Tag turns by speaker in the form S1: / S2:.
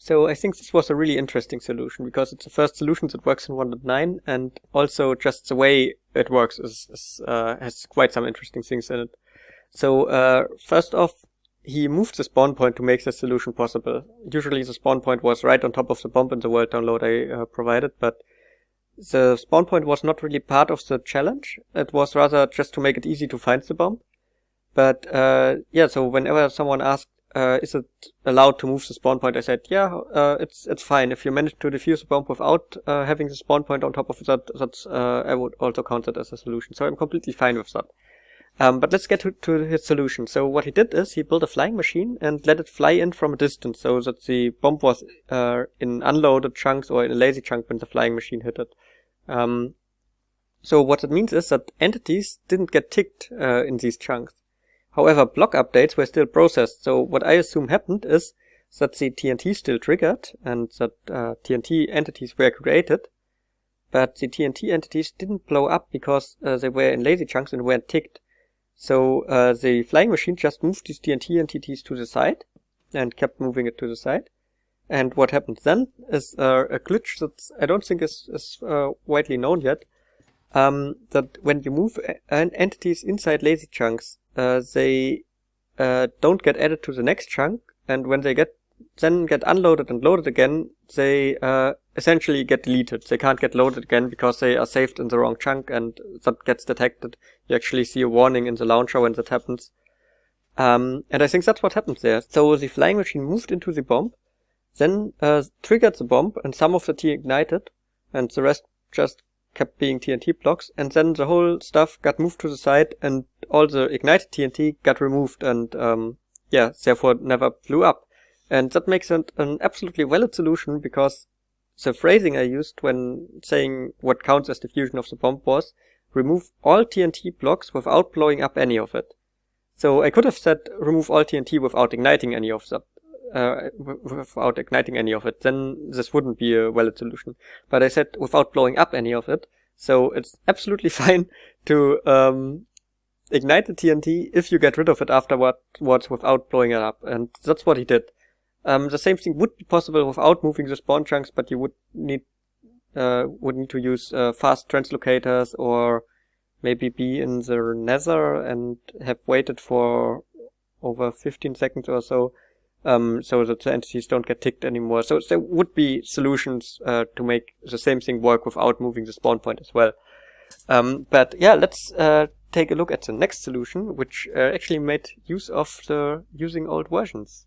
S1: So I think this was a really interesting solution because it's the first solution that works in 1.9, and also just the way it works has quite some interesting things in it. So first off, he moved the spawn point to make the solution possible. Usually the spawn point was right on top of the bomb in the world download I provided, but the spawn point was not really part of the challenge. It was rather just to make it easy to find the bomb. But yeah, so whenever someone asked, is it allowed to move the spawn point, I said, yeah, it's fine. If you manage to defuse the bomb without having the spawn point on top of that, I would also count it as a solution. So I'm completely fine with that. But let's get to his solution. So what he did is he built a flying machine and let it fly in from a distance so that the bomb was in unloaded chunks or in a lazy chunk when the flying machine hit it. So what it means is that entities didn't get ticked in these chunks. However, block updates were still processed. So what I assume happened is that the TNT still triggered and that TNT entities were created. But the TNT entities didn't blow up because they were in lazy chunks and weren't ticked. So the flying machine just moved these TNT entities to the side and kept moving it to the side. And what happened then is a glitch that I don't think is widely known yet. That when you move entities inside lazy chunks, they don't get added to the next chunk, and when they get unloaded and loaded again, they essentially get deleted. They can't get loaded again because they are saved in the wrong chunk, and that gets detected. You actually see a warning in the launcher when that happens. And I think that's what happened there. So the flying machine moved into the bomb, then triggered the bomb, and some of the T ignited, and the rest just kept being TNT blocks, and then the whole stuff got moved to the side, and all the ignited TNT got removed, and yeah, therefore never blew up. And that makes it an absolutely valid solution, because the phrasing I used when saying what counts as diffusion of the bomb was, remove all TNT blocks without blowing up any of it. So I could have said remove all TNT without igniting any of that. Without igniting any of it, then this wouldn't be a valid solution. But I said without blowing up any of it, so it's absolutely fine to ignite the TNT if you get rid of it afterwards without blowing it up, and that's what he did. The same thing would be possible without moving the spawn chunks, but you would need to use fast translocators, or maybe be in the nether and have waited for over 15 seconds or so. So that the entities don't get ticked anymore. So there would be solutions to make the same thing work without moving the spawn point as well. But yeah, let's take a look at the next solution, which actually made use of the using old versions.